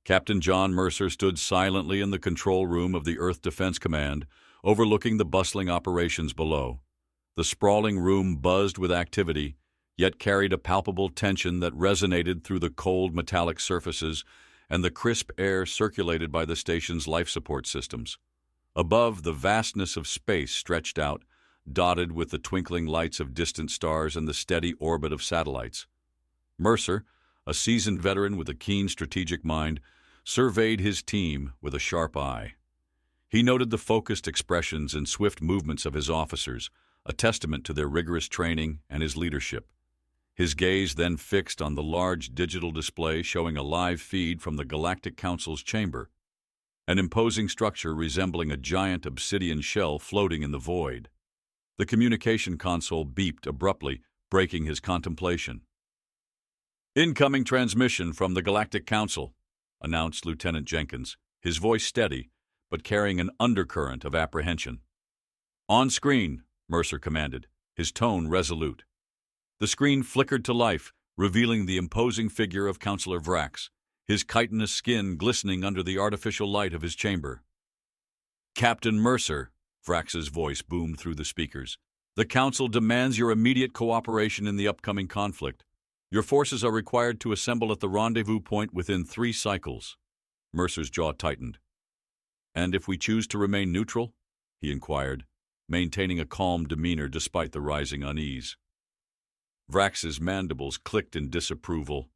Captain John Mercer stood silently in the control room of the Earth Defense Command, overlooking the bustling operations below. The sprawling room buzzed with activity, yet carried a palpable tension that resonated through the cold metallic surfaces and the crisp air circulated by the station's life support systems. Above, the vastness of space stretched out, dotted with the twinkling lights of distant stars and the steady orbit of satellites. Mercer, a seasoned veteran with a keen strategic mind, surveyed his team with a sharp eye. He noted the focused expressions and swift movements of his officers, a testament to their rigorous training and his leadership. His gaze then fixed on the large digital display showing a live feed from the Galactic Council's chamber, an imposing structure resembling a giant obsidian shell floating in the void. The communication console beeped abruptly, breaking his contemplation. "Incoming transmission from the Galactic Council," announced Lieutenant Jenkins, his voice steady, but carrying an undercurrent of apprehension. "On screen," Mercer commanded, his tone resolute. The screen flickered to life, revealing the imposing figure of Counselor Vrax, his chitinous skin glistening under the artificial light of his chamber. "Captain Mercer," Vrax's voice boomed through the speakers, "the Council demands your immediate cooperation in the upcoming conflict. Your forces are required to assemble at the rendezvous point within 3 cycles." Mercer's jaw tightened. "And if we choose to remain neutral?" he inquired, maintaining a calm demeanor despite the rising unease. Vrax's mandibles clicked in disapproval.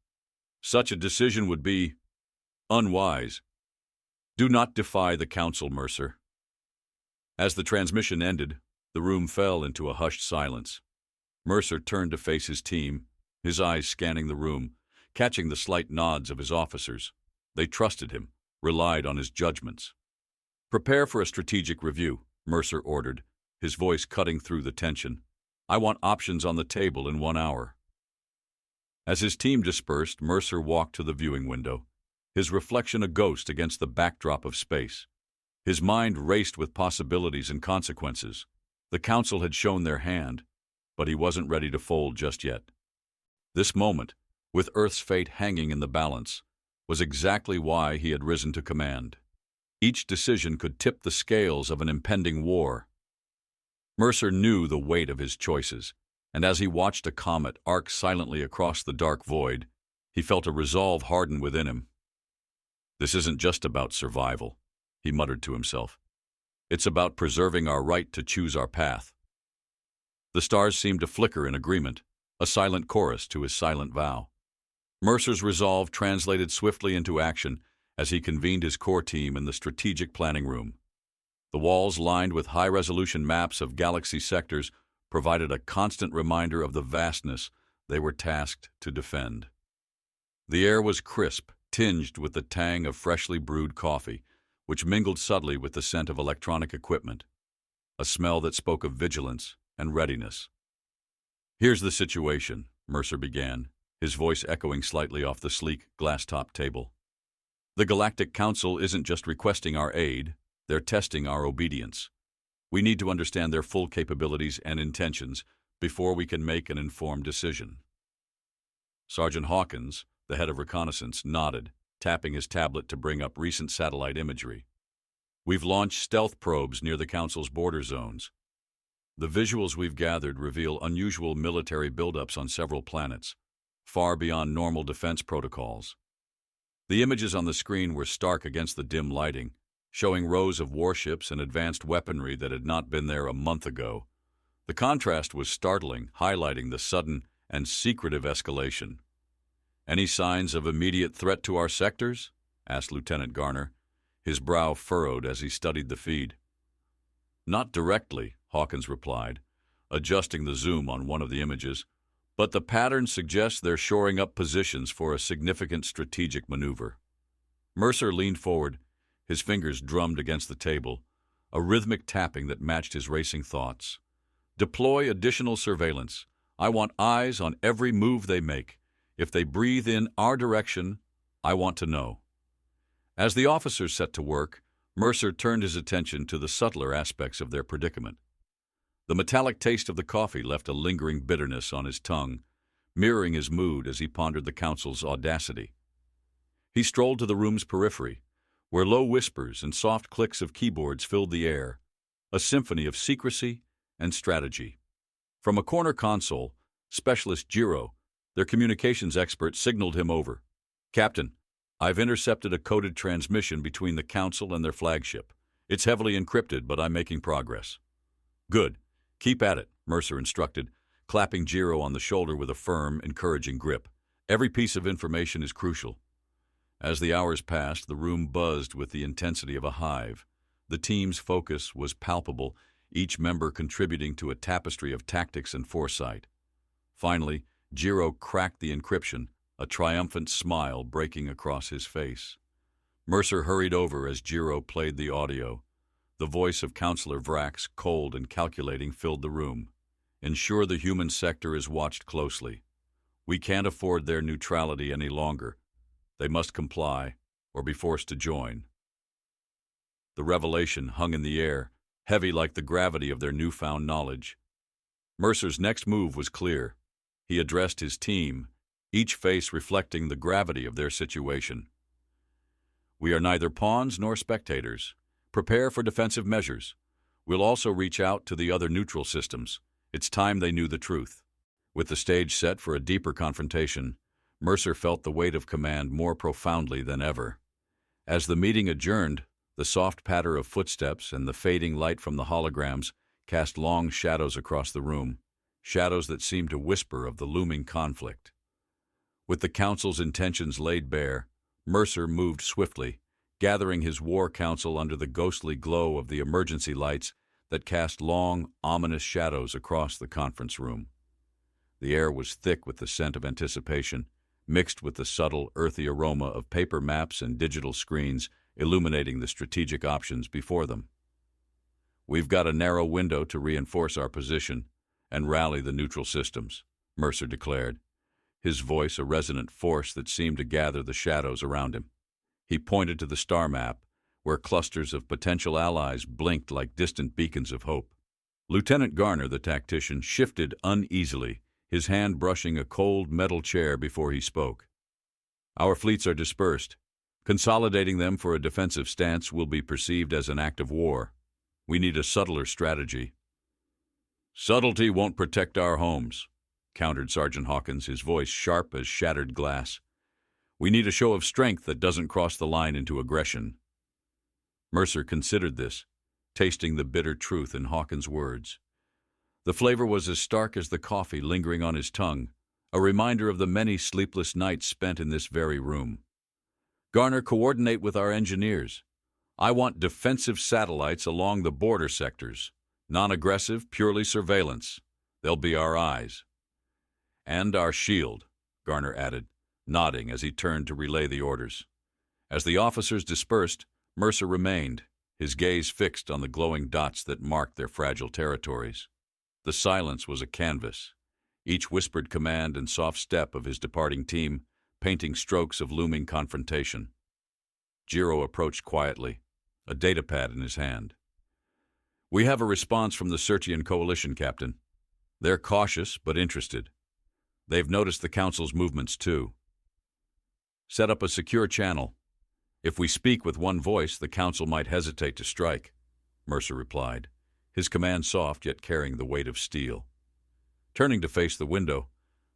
"Such a decision would be unwise. Do not defy the Council, Mercer." As the transmission ended, the room fell into a hushed silence. Mercer turned to face his team, his eyes scanning the room, catching the slight nods of his officers. They trusted him, relied on his judgments. "Prepare for a strategic review," Mercer ordered, his voice cutting through the tension. "I want options on the table in 1 hour." As his team dispersed, Mercer walked to the viewing window, his reflection a ghost against the backdrop of space. His mind raced with possibilities and consequences. The Council had shown their hand, but he wasn't ready to fold just yet. This moment, with Earth's fate hanging in the balance, was exactly why he had risen to command. Each decision could tip the scales of an impending war. Mercer knew the weight of his choices, and as he watched a comet arc silently across the dark void, he felt a resolve harden within him. "This isn't just about survival," he muttered to himself. "It's about preserving our right to choose our path." The stars seemed to flicker in agreement, a silent chorus to his silent vow. Mercer's resolve translated swiftly into action as he convened his core team in the strategic planning room. The walls, lined with high-resolution maps of galaxy sectors, provided a constant reminder of the vastness they were tasked to defend. The air was crisp, tinged with the tang of freshly brewed coffee, which mingled subtly with the scent of electronic equipment, a smell that spoke of vigilance and readiness. "Here's the situation," Mercer began, his voice echoing slightly off the sleek, glass-topped table. "The Galactic Council isn't just requesting our aid, they're testing our obedience. We need to understand their full capabilities and intentions before we can make an informed decision." Sergeant Hawkins, the head of reconnaissance, nodded, tapping his tablet to bring up recent satellite imagery. "We've launched stealth probes near the Council's border zones. The visuals we've gathered reveal unusual military buildups on several planets, far beyond normal defense protocols. The images on the screen were stark against the dim lighting, showing rows of warships and advanced weaponry that had not been there a month ago. The contrast was startling, highlighting the sudden and secretive escalation. "Any signs of immediate threat to our sectors?" asked Lieutenant Garner, his brow furrowed as he studied the feed. "Not directly," Hawkins replied, adjusting the zoom on one of the images, "but the pattern suggests they're shoring up positions for a significant strategic maneuver." Mercer leaned forward, his fingers drummed against the table, a rhythmic tapping that matched his racing thoughts. "Deploy additional surveillance. I want eyes on every move they make. If they breathe in our direction, I want to know." As the officers set to work, Mercer turned his attention to the subtler aspects of their predicament. The metallic taste of the coffee left a lingering bitterness on his tongue, mirroring his mood as he pondered the Council's audacity. He strolled to the room's periphery, where low whispers and soft clicks of keyboards filled the air, a symphony of secrecy and strategy. From a corner console, Specialist Jiro, their communications expert, signaled him over. "Captain, I've intercepted a coded transmission between the Council and their flagship. It's heavily encrypted, but I'm making progress." "Good. Keep at it," Mercer instructed, clapping Jiro on the shoulder with a firm, encouraging grip. "Every piece of information is crucial." As the hours passed, the room buzzed with the intensity of a hive. The team's focus was palpable, each member contributing to a tapestry of tactics and foresight. Finally, Jiro cracked the encryption, a triumphant smile breaking across his face. Mercer hurried over as Jiro played the audio. The voice of Counselor Vrax, cold and calculating, filled the room. "Ensure the human sector is watched closely. We can't afford their neutrality any longer. They must comply or be forced to join." The revelation hung in the air, heavy like the gravity of their newfound knowledge. Mercer's next move was clear. He addressed his team, each face reflecting the gravity of their situation. "We are neither pawns nor spectators. Prepare for defensive measures. We'll also reach out to the other neutral systems. It's time they knew the truth." With the stage set for a deeper confrontation, Mercer felt the weight of command more profoundly than ever. As the meeting adjourned, the soft patter of footsteps and the fading light from the holograms cast long shadows across the room, shadows that seemed to whisper of the looming conflict. With the Council's intentions laid bare, Mercer moved swiftly, gathering his war council under the ghostly glow of the emergency lights that cast long, ominous shadows across the conference room. The air was thick with the scent of anticipation, mixed with the subtle, earthy aroma of paper maps and digital screens illuminating the strategic options before them. "We've got a narrow window to reinforce our position and rally the neutral systems," Mercer declared, his voice a resonant force that seemed to gather the shadows around him. He pointed to the star map, where clusters of potential allies blinked like distant beacons of hope. Lieutenant Garner, the tactician, shifted uneasily, his hand brushing a cold metal chair before he spoke. "Our fleets are dispersed. Consolidating them for a defensive stance will be perceived as an act of war. We need a subtler strategy." "Subtlety won't protect our homes," countered Sergeant Hawkins, his voice sharp as shattered glass. "We need a show of strength that doesn't cross the line into aggression." Mercer considered this, tasting the bitter truth in Hawkins' words. The flavor was as stark as the coffee lingering on his tongue, a reminder of the many sleepless nights spent in this very room. "Garner, coordinate with our engineers. I want defensive satellites along the border sectors. Non-aggressive, purely surveillance. They'll be our eyes." "And our shield," Garner added, nodding as he turned to relay the orders. As the officers dispersed, Mercer remained, his gaze fixed on the glowing dots that marked their fragile territories. The silence was a canvas, each whispered command and soft step of his departing team painting strokes of looming confrontation. Jiro approached quietly, a datapad in his hand. "We have a response from the Sertian Coalition, Captain. They're cautious but interested. They've noticed the Council's movements, too. Set up a secure channel. If we speak with one voice, the Council might hesitate to strike," Mercer replied, his command soft yet carrying the weight of steel. Turning to face the window,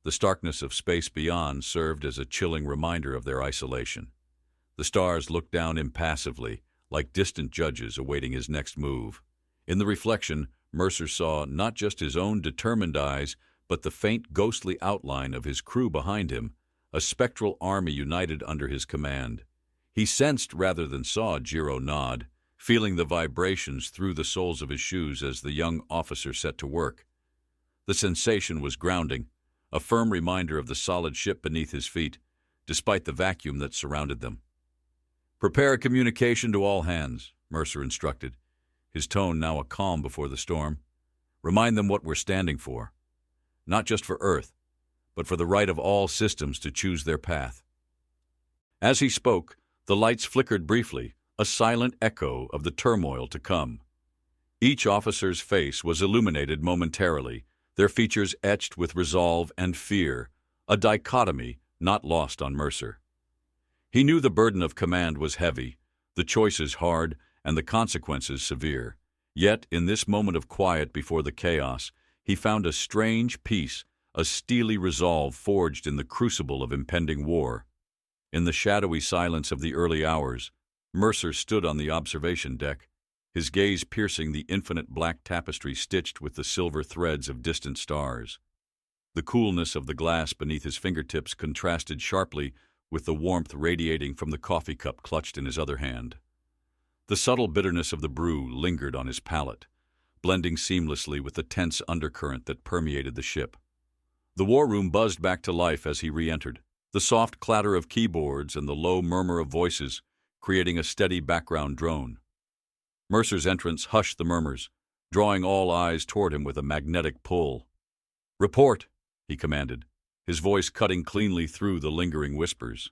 the starkness of space beyond served as a chilling reminder of their isolation. The stars looked down impassively, like distant judges awaiting his next move. In the reflection, Mercer saw not just his own determined eyes, but the faint ghostly outline of his crew behind him, a spectral army united under his command. He sensed rather than saw Jiro nod, feeling the vibrations through the soles of his shoes as the young officer set to work. The sensation was grounding, a firm reminder of the solid ship beneath his feet, despite the vacuum that surrounded them. "Prepare a communication to all hands," Mercer instructed, his tone now a calm before the storm. "Remind them what we're standing for. Not just for Earth, but for the right of all systems to choose their path." As he spoke, the lights flickered briefly, a silent echo of the turmoil to come. Each officer's face was illuminated momentarily, their features etched with resolve and fear, a dichotomy not lost on Mercer. He knew the burden of command was heavy, the choices hard, and the consequences severe. Yet, in this moment of quiet before the chaos, he found a strange peace, a steely resolve forged in the crucible of impending war. In the shadowy silence of the early hours, Mercer stood on the observation deck, his gaze piercing the infinite black tapestry stitched with the silver threads of distant stars. The coolness of the glass beneath his fingertips contrasted sharply with the warmth radiating from the coffee cup clutched in his other hand. The subtle bitterness of the brew lingered on his palate, blending seamlessly with the tense undercurrent that permeated the ship. The war room buzzed back to life as he re-entered, the soft clatter of keyboards and the low murmur of voices creating a steady background drone. Mercer's entrance hushed the murmurs, drawing all eyes toward him with a magnetic pull. "Report," he commanded, his voice cutting cleanly through the lingering whispers.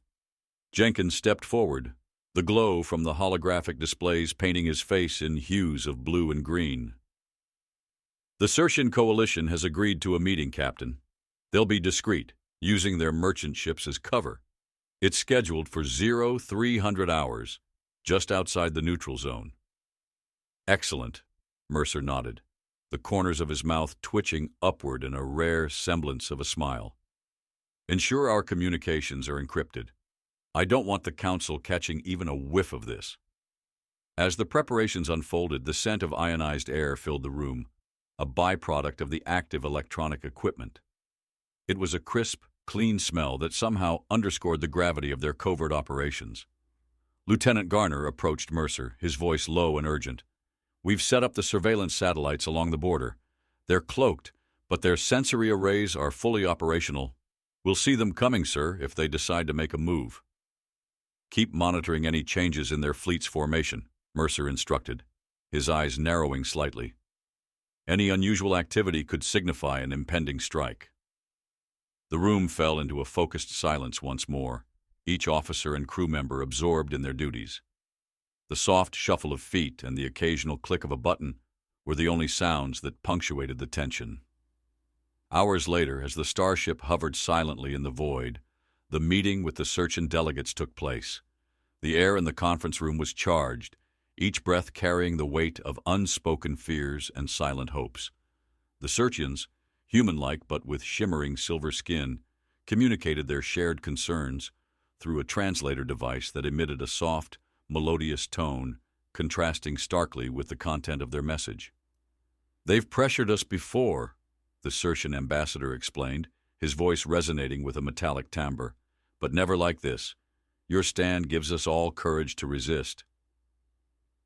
Jenkins stepped forward, the glow from the holographic displays painting his face in hues of blue and green. "The Circean Coalition has agreed to a meeting, Captain. They'll be discreet, using their merchant ships as cover. It's scheduled for 0300 hours, just outside the neutral zone." "Excellent," Mercer nodded, the corners of his mouth twitching upward in a rare semblance of a smile. "Ensure our communications are encrypted. I don't want the Council catching even a whiff of this." As the preparations unfolded, the scent of ionized air filled the room, a byproduct of the active electronic equipment. It was a crisp, clean smell that somehow underscored the gravity of their covert operations. Lieutenant Garner approached Mercer, his voice low and urgent. "We've set up the surveillance satellites along the border. They're cloaked, but their sensory arrays are fully operational. We'll see them coming, sir, if they decide to make a move." "Keep monitoring any changes in their fleet's formation," Mercer instructed, his eyes narrowing slightly. Any unusual activity could signify an impending strike. The room fell into a focused silence once more, each officer and crew member absorbed in their duties. The soft shuffle of feet and the occasional click of a button were the only sounds that punctuated the tension. Hours later, as the starship hovered silently in the void, the meeting with the Circean delegates took place. The air in the conference room was charged, each breath carrying the weight of unspoken fears and silent hopes. The Circeans, human-like but with shimmering silver skin, communicated their shared concerns through a translator device that emitted a soft, melodious tone, contrasting starkly with the content of their message. "They've pressured us before," the Circean ambassador explained, his voice resonating with a metallic timbre, "but never like this. Your stand gives us all courage to resist."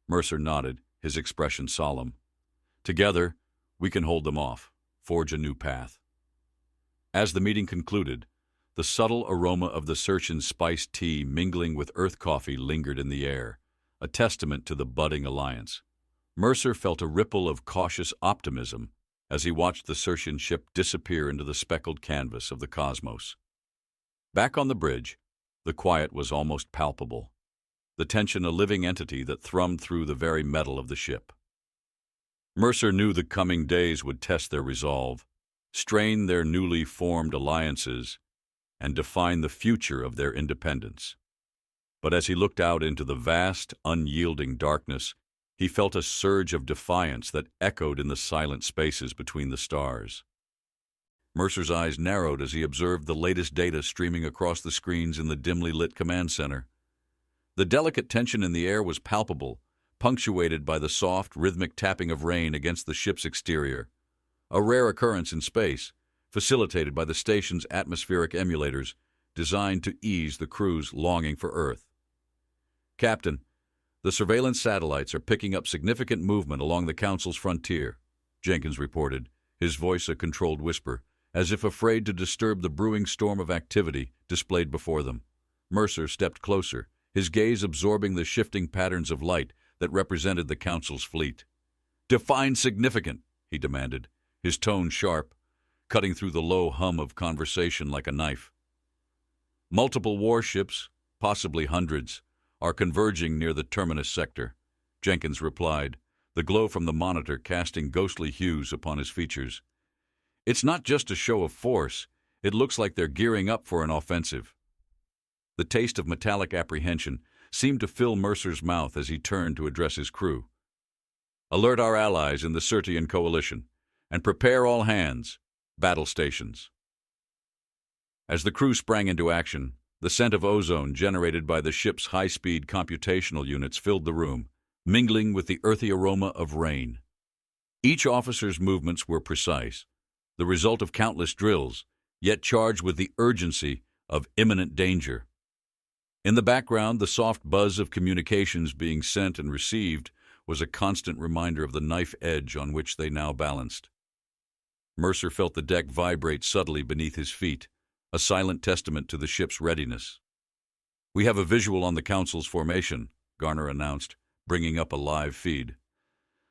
Mercer nodded, his expression solemn. "Together, we can hold them off, forge a new path." As the meeting concluded, the subtle aroma of the Circean spiced tea mingling with earth coffee lingered in the air, a testament to the budding alliance. Mercer felt a ripple of cautious optimism as he watched the Circean ship disappear into the speckled canvas of the cosmos. Back on the bridge, the quiet was almost palpable, the tension a living entity that thrummed through the very metal of the ship. Mercer knew the coming days would test their resolve, strain their newly formed alliances, and define the future of their independence. But as he looked out into the vast, unyielding darkness, he felt a surge of defiance that echoed in the silent spaces between the stars. Mercer's eyes narrowed as he observed the latest data streaming across the screens in the dimly lit command center. The delicate tension in the air was palpable, punctuated by the soft, rhythmic tapping of rain against the ship's exterior, a rare occurrence in space, facilitated by the station's atmospheric emulators designed to ease the crew's longing for Earth. "Captain, the surveillance satellites are picking up significant movement along the Council's frontier," Jenkins reported, his voice a controlled whisper, as if afraid to disturb the brewing storm of activity displayed before them. Mercer stepped closer, his gaze absorbing the shifting patterns of light that represented the Council's fleet. "Define significant," he demanded, his tone sharp, cutting through the low hum of conversation like a knife. "Multiple warships, possibly hundreds, are converging near the terminus sector," Jenkins replied, the glow from the monitor casting ghostly hues upon his features. "It's not just a show of force. It looks like they're gearing up for an offensive." The taste of metallic apprehension seemed to fill Mercer's mouth as he turned to address his crew. "Alert our allies in the Sirtian coalition, and prepare all hands. Battle stations." As the crew sprang into action, the scent of ozone generated by the ship's high-speed computational units filled the room, mingling with the earthy aroma of rain. Each officer's movements were precise, the result of countless drills, yet charged with the urgency of imminent danger. In the background, the soft buzz of communications being sent and received was a constant reminder of the knife edge on which they now balanced. Mercer felt the deck vibrate subtly beneath his feet, a silent testament to the ship's readiness. "We have a visual on the Council's formation," Garner announced, bringing up a live feed.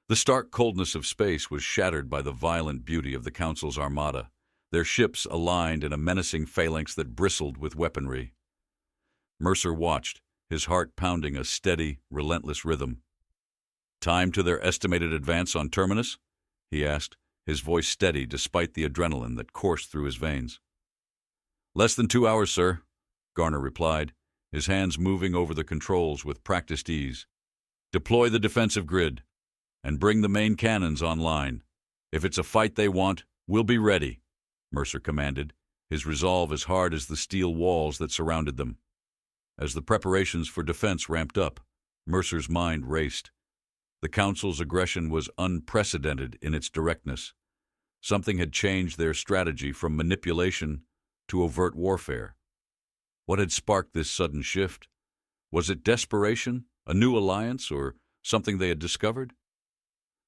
The stark coldness of space was shattered by the violent beauty of the Council's armada, their ships aligned in a menacing phalanx that bristled with weaponry. Mercer watched, his heart pounding a steady, relentless rhythm. "Time to their estimated advance on Terminus?" he asked, his voice steady despite the adrenaline that coursed through his veins. "Less than 2 hours, sir," Garner replied, his hands moving over the controls with practiced ease. "Deploy the defensive grid, and bring the main cannons online. If it's a fight they want, we'll be ready," Mercer commanded, his resolve as hard as the steel walls that surrounded them. As the preparations for defense ramped up, Mercer's mind raced. The Council's aggression was unprecedented in its directness. Something had changed their strategy from manipulation to overt warfare. What had sparked this sudden shift? Was it desperation, a new alliance, or something they had discovered?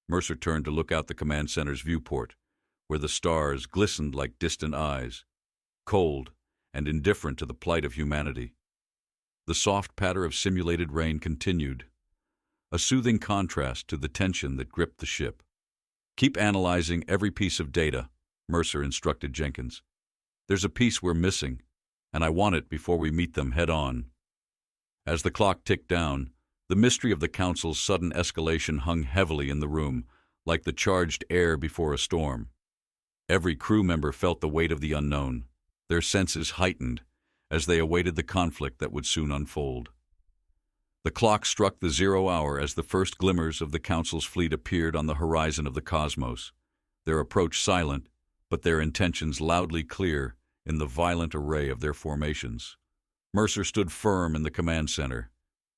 Mercer turned to look out the command center's viewport, where the stars glistened like distant eyes, cold and indifferent to the plight of humanity. The soft patter of simulated rain continued, a soothing contrast to the tension that gripped the ship. "Keep analyzing every piece of data," Mercer instructed Jenkins. "There's a piece we're missing, and I want it before we meet them head-on." As the clock ticked down, the mystery of the Council's sudden escalation hung heavily in the room, like the charged air before a storm. Every crew member felt the weight of the unknown, their senses heightened as they awaited the conflict that would soon unfold. The clock struck the 0 hour as the first glimmers of the Council's fleet appeared on the horizon of the cosmos, their approach silent, but their intentions loudly clear in the violent array of their formations. Mercer stood firm in the command center,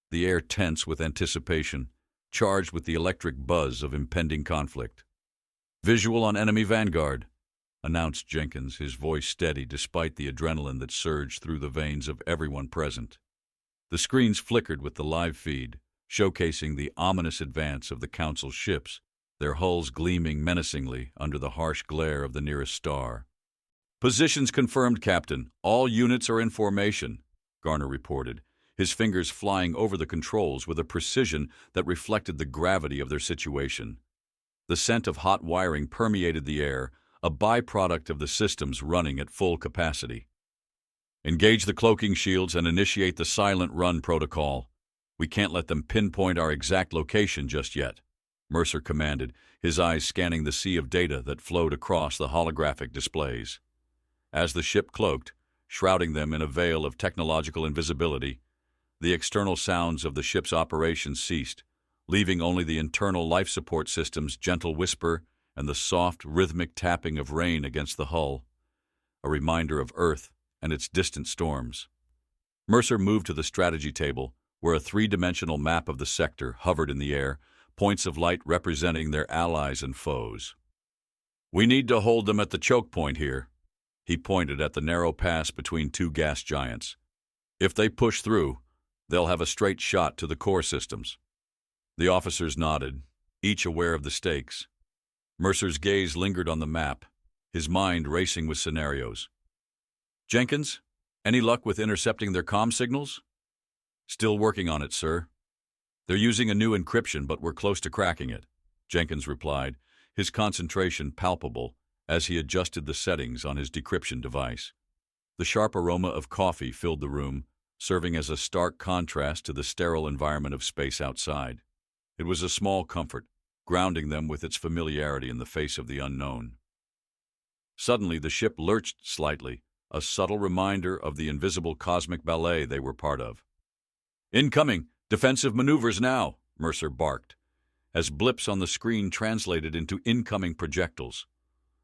the air tense with anticipation, charged with the electric buzz of impending conflict. "Visual on enemy vanguard," announced Jenkins, his voice steady despite the adrenaline that surged through the veins of everyone present. The screens flickered with the live feed, showcasing the ominous advance of the Council's ships, their hulls gleaming menacingly under the harsh glare of the nearest star. "Positions confirmed, Captain. All units are in formation," Garner reported, his fingers flying over the controls with a precision that reflected the gravity of their situation. The scent of hot wiring permeated the air, a byproduct of the systems running at full capacity. "Engage the cloaking shields and initiate the silent run protocol. We can't let them pinpoint our exact location just yet," Mercer commanded, his eyes scanning the sea of data that flowed across the holographic displays. As the ship cloaked, shrouding them in a veil of technological invisibility, the external sounds of the ship's operations ceased, leaving only the internal life support system's gentle whisper and the soft, rhythmic tapping of rain against the hull, a reminder of Earth and its distant storms. Mercer moved to the strategy table, where a three-dimensional map of the sector hovered in the air, points of light representing their allies and foes. "We need to hold them at the choke point here," he pointed at the narrow pass between two gas giants. "If they push through, they'll have a straight shot to the core systems." The officers nodded, each aware of the stakes. Mercer's gaze lingered on the map, his mind racing with scenarios. "Jenkins, any luck with intercepting their comm signals?" "Still working on it, sir. They're using a new encryption, but we're close to cracking it," Jenkins replied, his concentration palpable as he adjusted the settings on his decryption device. The sharp aroma of coffee filled the room, serving as a stark contrast to the sterile environment of space outside. It was a small comfort, grounding them with its familiarity in the face of the unknown. Suddenly, the ship lurched slightly, a subtle reminder of the invisible cosmic ballet they were part of. "Incoming! Defensive maneuvers now!" Mercer barked, as blips on the screen translated into incoming projectiles.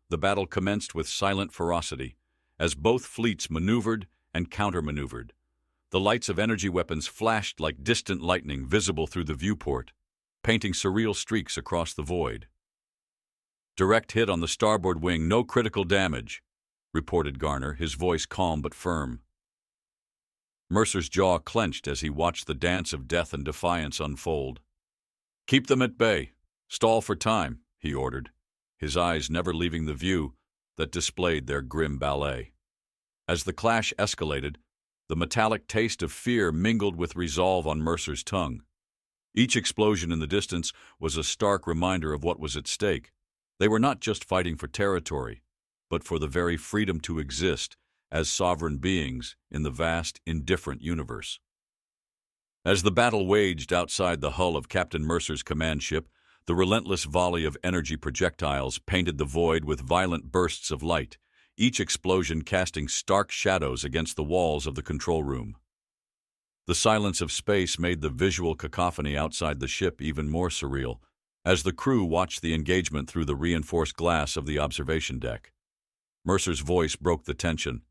The battle commenced with silent ferocity, as both fleets maneuvered and counter-maneuvered. The lights of energy weapons flashed like distant lightning visible through the viewport, painting surreal streaks across the void. "Direct hit on the starboard wing, no critical damage," reported Garner, his voice calm but firm. Mercer's jaw clenched as he watched the dance of death and defiance unfold. "Keep them at bay. Stall for time," he ordered, his eyes never leaving the view that displayed their grim ballet. As the clash escalated, the metallic taste of fear mingled with resolve on Mercer's tongue. Each explosion in the distance was a stark reminder of what was at stake. They were not just fighting for territory, but for the very freedom to exist as sovereign beings in the vast, indifferent universe. As the battle waged outside the hull of Captain Mercer's command ship, the relentless volley of energy projectiles painted the void with violent bursts of light, each explosion casting stark shadows against the walls of the control room. The silence of space made the visual cacophony outside the ship even more surreal, as the crew watched the engagement through the reinforced glass of the observation deck. Mercer's voice broke the tension.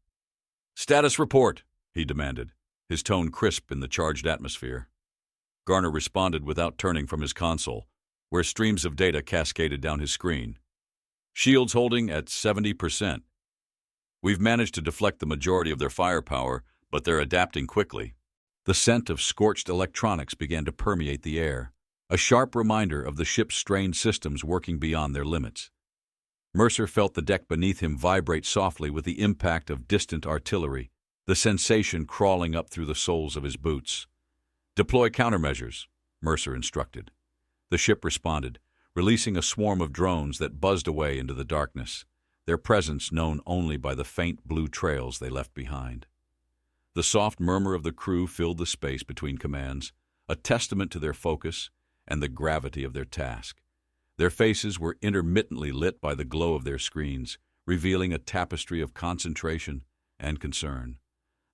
"Status report," he demanded, his tone crisp in the charged atmosphere. Garner responded without turning from his console, where streams of data cascaded down his screen. "Shields holding at 70%. We've managed to deflect the majority of their firepower, but they're adapting quickly." The scent of scorched electronics began to permeate the air, a sharp reminder of the ship's strained systems working beyond their limits. Mercer felt the deck beneath him vibrate softly with the impact of distant artillery, the sensation crawling up through the soles of his boots. "Deploy countermeasures," Mercer instructed. The ship responded, releasing a swarm of drones that buzzed away into the darkness, their presence known only by the faint blue trails they left behind. The soft murmur of the crew filled the space between commands, a testament to their focus and the gravity of their task. Their faces were intermittently lit by the glow of their screens, revealing a tapestry of concentration and concern.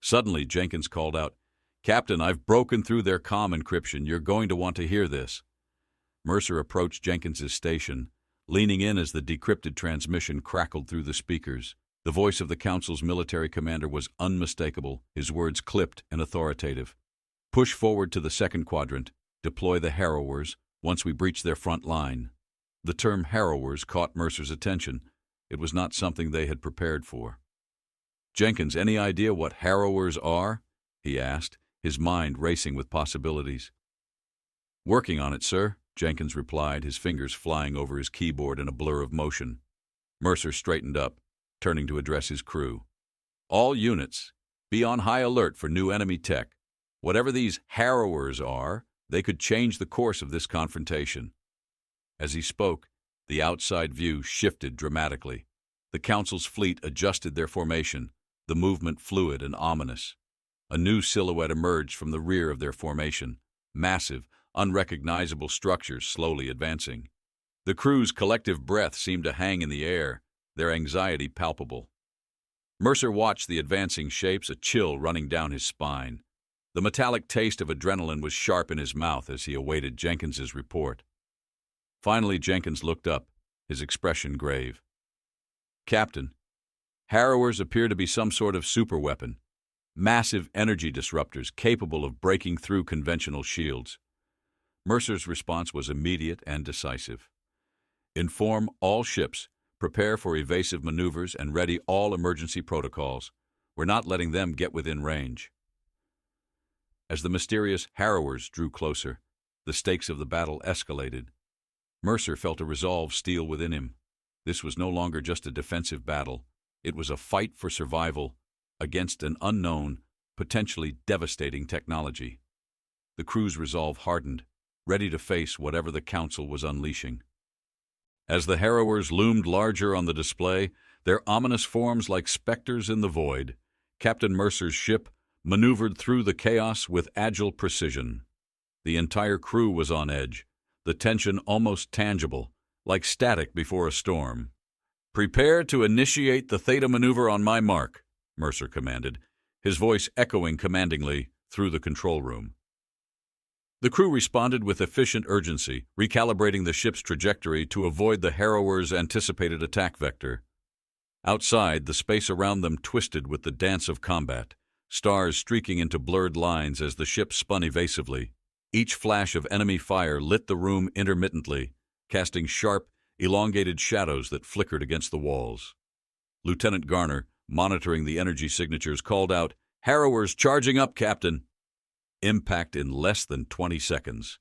Suddenly, Jenkins called out, "Captain, I've broken through their comm encryption. You're going to want to hear this." Mercer approached Jenkins's station, leaning in as the decrypted transmission crackled through the speakers. The voice of the Council's military commander was unmistakable, his words clipped and authoritative. "Push forward to the second quadrant. Deploy the Harrowers once we breach their front line." The term Harrowers caught Mercer's attention. It was not something they had prepared for. "Jenkins, any idea what Harrowers are?" he asked, his mind racing with possibilities. "Working on it, sir," Jenkins replied, his fingers flying over his keyboard in a blur of motion. Mercer straightened up, turning to address his crew. "All units, be on high alert for new enemy tech. Whatever these Harrowers are, they could change the course of this confrontation." As he spoke, the outside view shifted dramatically. The Council's fleet adjusted their formation, the movement fluid and ominous. A new silhouette emerged from the rear of their formation, massive, unrecognizable structures slowly advancing. The crew's collective breath seemed to hang in the air, their anxiety palpable. Mercer watched the advancing shapes, a chill running down his spine. The metallic taste of adrenaline was sharp in his mouth as he awaited Jenkins's report. Finally, Jenkins looked up, his expression grave. "Captain, Harrowers appear to be some sort of superweapon, massive energy disruptors capable of breaking through conventional shields." Mercer's response was immediate and decisive. "Inform all ships, prepare for evasive maneuvers, and ready all emergency protocols. We're not letting them get within range." As the mysterious Harrowers drew closer, the stakes of the battle escalated. Mercer felt a resolve steal within him. This was no longer just a defensive battle. It was a fight for survival against an unknown, potentially devastating technology. The crew's resolve hardened, ready to face whatever the Council was unleashing. As the Harrowers loomed larger on the display, their ominous forms like specters in the void, Captain Mercer's ship maneuvered through the chaos with agile precision. The entire crew was on edge, the tension almost tangible, like static before a storm. "Prepare to initiate the Theta maneuver on my mark," Mercer commanded, his voice echoing commandingly through the control room. The crew responded with efficient urgency, recalibrating the ship's trajectory to avoid the Harrowers' anticipated attack vector. Outside, the space around them twisted with the dance of combat, stars streaking into blurred lines as the ship spun evasively. Each flash of enemy fire lit the room intermittently, casting sharp, elongated shadows that flickered against the walls. Lieutenant Garner, monitoring the energy signatures, called out, "Harrowers charging up, Captain!" Impact in less than 20 seconds.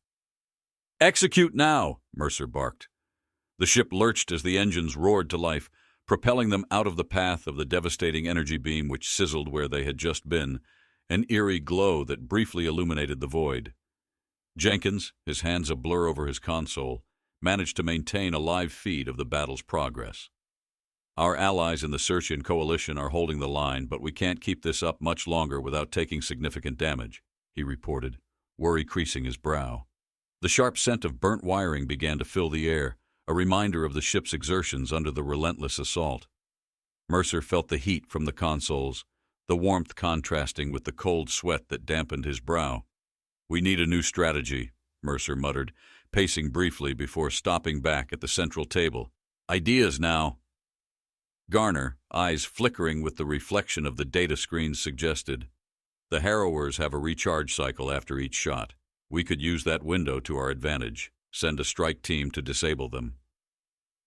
"Execute now!" Mercer barked. The ship lurched as the engines roared to life, propelling them out of the path of the devastating energy beam which sizzled where they had just been, an eerie glow that briefly illuminated the void. Jenkins, his hands a blur over his console, managed to maintain a live feed of the battle's progress. "Our allies in the Circean coalition are holding the line, but we can't keep this up much longer without taking significant damage," he reported, worry creasing his brow. The sharp scent of burnt wiring began to fill the air, a reminder of the ship's exertions under the relentless assault. Mercer felt the heat from the consoles, the warmth contrasting with the cold sweat that dampened his brow. "We need a new strategy," Mercer muttered, pacing briefly before stopping back at the central table. "Ideas now." Garner, eyes flickering with the reflection of the data screens, suggested, "The Harrowers have a recharge cycle after each shot. We could use that window to our advantage, send a strike team to disable them."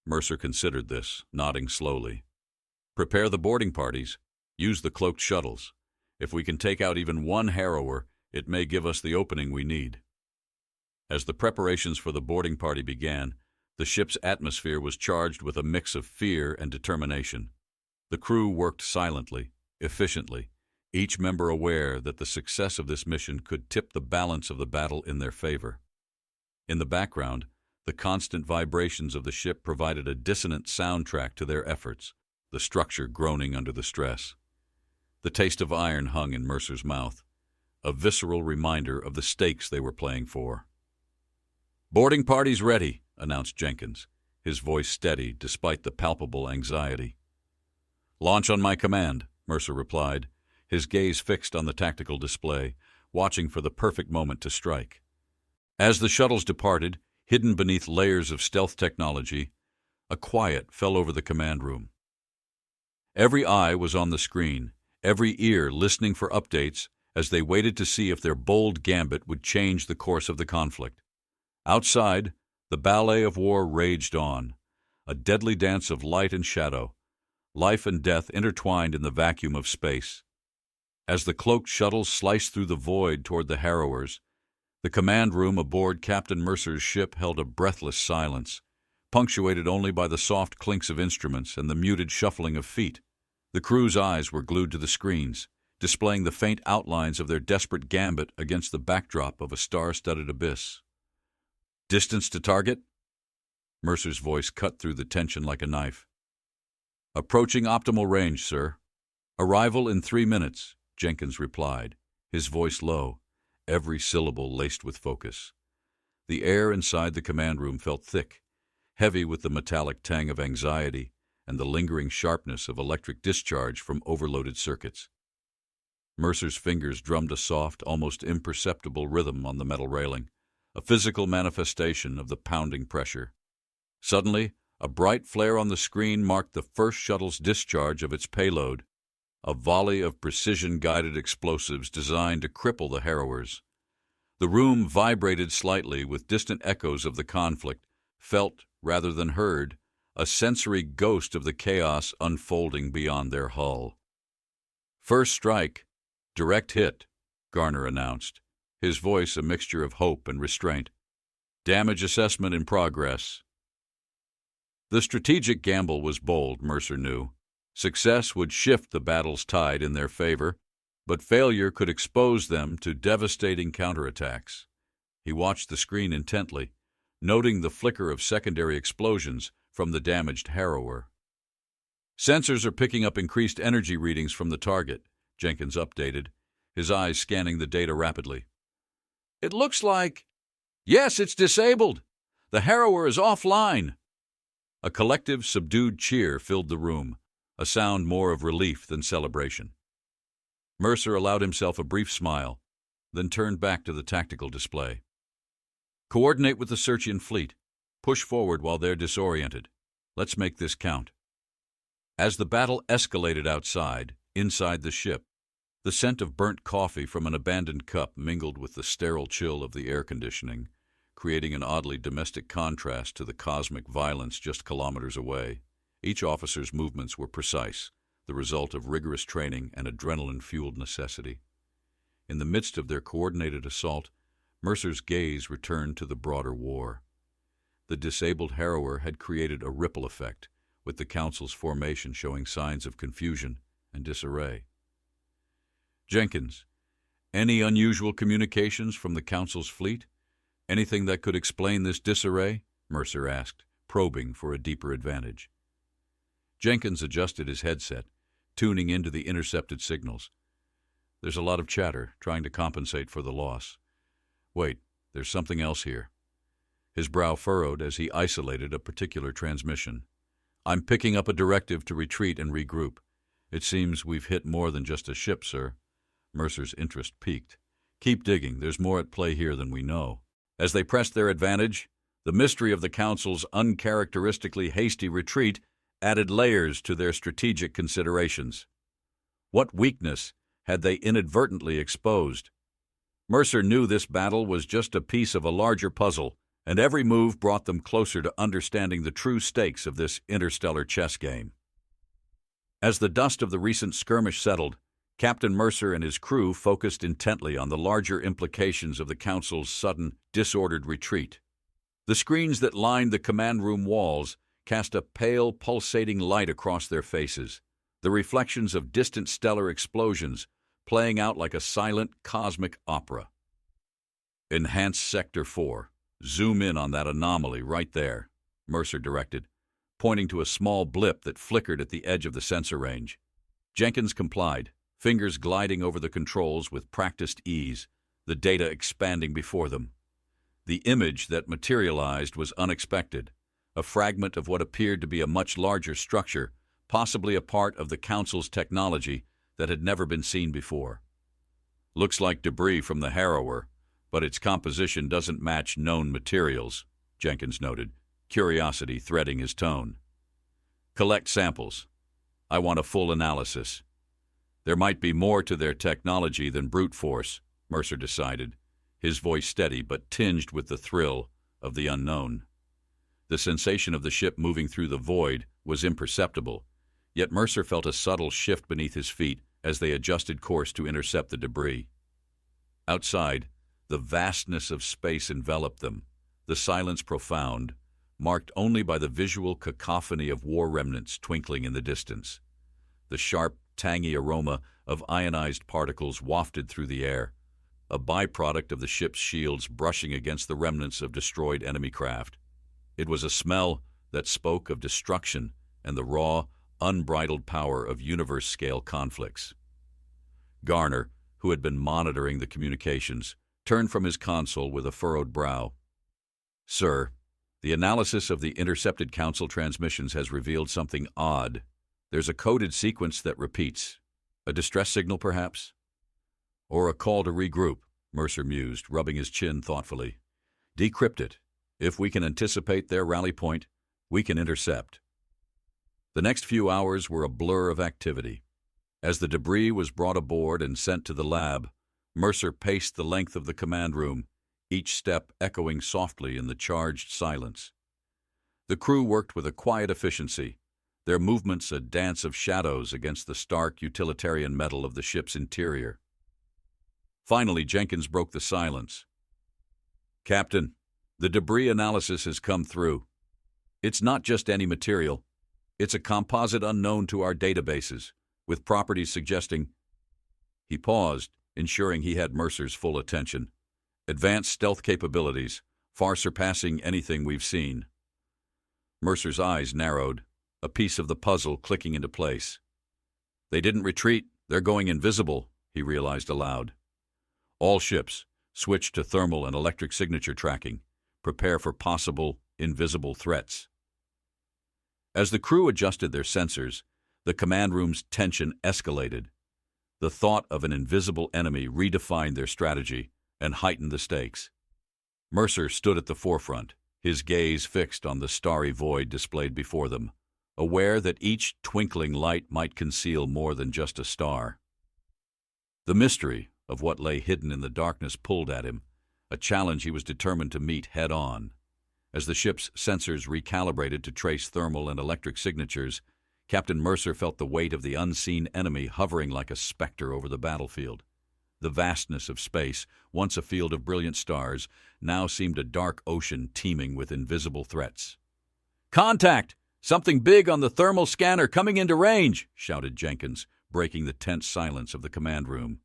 Mercer considered this, nodding slowly. "Prepare the boarding parties. Use the cloaked shuttles. If we can take out even one Harrower, it may give us the opening we need." As the preparations for the boarding party began, the ship's atmosphere was charged with a mix of fear and determination. The crew worked silently, efficiently, each member aware that the success of this mission could tip the balance of the battle in their favor. In the background, the constant vibrations of the ship provided a dissonant soundtrack to their efforts, the structure groaning under the stress. The taste of iron hung in Mercer's mouth, a visceral reminder of the stakes they were playing for. "Boarding party's ready," announced Jenkins, his voice steady despite the palpable anxiety. "Launch on my command," Mercer replied, his gaze fixed on the tactical display, watching for the perfect moment to strike. As the shuttles departed, hidden beneath layers of stealth technology, a quiet fell over the command room. Every eye was on the screen, every ear listening for updates as they waited to see if their bold gambit would change the course of the conflict. Outside, the ballet of war raged on, a deadly dance of light and shadow, life and death intertwined in the vacuum of space. As the cloaked shuttles sliced through the void toward the Harrowers, the command room aboard Captain Mercer's ship held a breathless silence, punctuated only by the soft clinks of instruments and the muted shuffling of feet. The crew's eyes were glued to the screens, displaying the faint outlines of their desperate gambit against the backdrop of a star-studded abyss. "Distance to target?" Mercer's voice cut through the tension like a knife. "Approaching optimal range, sir." "Arrival in 3 minutes," Jenkins replied, his voice low, every syllable laced with focus. The air inside the command room felt thick, heavy with the metallic tang of anxiety and the lingering sharpness of electric discharge from overloaded circuits. Mercer's fingers drummed a soft, almost imperceptible rhythm on the metal railing, a physical manifestation of the pounding pressure. Suddenly, a bright flare on the screen marked the first shuttle's discharge of its payload, a volley of precision-guided explosives designed to cripple the Harrowers. The room vibrated slightly with distant echoes of the conflict, felt rather than heard, a sensory ghost of the chaos unfolding beyond their hull. "First strike, direct hit," Garner announced, his voice a mixture of hope and restraint. "Damage assessment in progress." The strategic gamble was bold, Mercer knew. Success would shift the battle's tide in their favor, but failure could expose them to devastating counterattacks. He watched the screen intently, noting the flicker of secondary explosions from the damaged Harrower. "Sensors are picking up increased energy readings from the target," Jenkins updated, his eyes scanning the data rapidly. "It looks like—" "Yes, it's disabled! The Harrower is offline!" A collective, subdued cheer filled the room, a sound more of relief than celebration. Mercer allowed himself a brief smile, then turned back to the tactical display. Coordinate with the Searchian fleet. Push forward while they're disoriented. Let's make this count. As the battle escalated outside, inside the ship, the scent of burnt coffee from an abandoned cup mingled with the sterile chill of the air conditioning, creating an oddly domestic contrast to the cosmic violence just kilometers away. Each officer's movements were precise, the result of rigorous training and adrenaline-fueled necessity. In the midst of their coordinated assault, Mercer's gaze returned to the broader war. The disabled Harrower had created a ripple effect, with the Council's formation showing signs of confusion and disarray. Jenkins, any unusual communications from the Council's fleet? Anything that could explain this disarray? Mercer asked, probing for a deeper advantage. Jenkins adjusted his headset, tuning into the intercepted signals. There's a lot of chatter, trying to compensate for the loss. Wait, there's something else here. His brow furrowed as he isolated a particular transmission. I'm picking up a directive to retreat and regroup. It seems we've hit more than just a ship, sir. Mercer's interest piqued. Keep digging, there's more at play here than we know. As they pressed their advantage, the mystery of the Council's uncharacteristically hasty retreat added layers to their strategic considerations. What weakness had they inadvertently exposed? Mercer knew this battle was just a piece of a larger puzzle, and every move brought them closer to understanding the true stakes of this interstellar chess game. As the dust of the recent skirmish settled, Captain Mercer and his crew focused intently on the larger implications of the Council's sudden, disordered retreat. The screens that lined the command room walls cast a pale, pulsating light across their faces, the reflections of distant stellar explosions playing out like a silent cosmic opera. Enhance Sector 4. Zoom in on that anomaly right there, Mercer directed, pointing to a small blip that flickered at the edge of the sensor range. Jenkins complied, fingers gliding over the controls with practiced ease, the data expanding before them. The image that materialized was unexpected, a fragment of what appeared to be a much larger structure, possibly a part of the Council's technology that had never been seen before. Looks like debris from the Harrower, but its composition doesn't match known materials, Jenkins noted, curiosity threading his tone. Collect samples. I want a full analysis. There might be more to their technology than brute force, Mercer decided, his voice steady but tinged with the thrill of the unknown. The sensation of the ship moving through the void was imperceptible, yet Mercer felt a subtle shift beneath his feet as they adjusted course to intercept the debris. Outside, the vastness of space enveloped them, the silence profound, marked only by the visual cacophony of war remnants twinkling in the distance. The sharp, tangy aroma of ionized particles wafted through the air, a byproduct of the ship's shields brushing against the remnants of destroyed enemy craft. It was a smell that spoke of destruction and the raw, unbridled power of universe-scale conflicts. Garner, who had been monitoring the communications, turned from his console with a furrowed brow. Sir, the analysis of the intercepted Council transmissions has revealed something odd. There's a coded sequence that repeats. A distress signal, perhaps? Or a call to regroup, Mercer mused, rubbing his chin thoughtfully. Decrypt it. If we can anticipate their rally point, we can intercept. The next few hours were a blur of activity. As the debris was brought aboard and sent to the lab, Mercer paced the length of the command room, each step echoing softly in the charged silence. The crew worked with a quiet efficiency, their movements a dance of shadows against the stark utilitarian metal of the ship's interior. Finally, Jenkins broke the silence. Captain, the debris analysis has come through. It's not just any material. It's a composite unknown to our databases, with properties suggesting... He paused, ensuring he had Mercer's full attention. Advanced stealth capabilities, far surpassing anything we've seen. Mercer's eyes narrowed, a piece of the puzzle clicking into place. They didn't retreat, they're going invisible, he realized aloud. All ships, switch to thermal and electric signature tracking. Prepare for possible, invisible threats. As the crew adjusted their sensors, The command room's tension escalated. The thought of an invisible enemy redefined their strategy and heightened the stakes. Mercer stood at the forefront, his gaze fixed on the starry void displayed before them, aware that each twinkling light might conceal more than just a star. The mystery of what lay hidden in the darkness pulled at him, a challenge he was determined to meet head-on. As the ship's sensors recalibrated to trace thermal and electric signatures, Captain Mercer felt the weight of the unseen enemy hovering like a specter over the battlefield. The vastness of space, once a field of brilliant stars, now seemed a dark ocean teeming with invisible threats. "Contact! Something big on the thermal scanner coming into range!" shouted Jenkins, breaking the tense silence of the command room.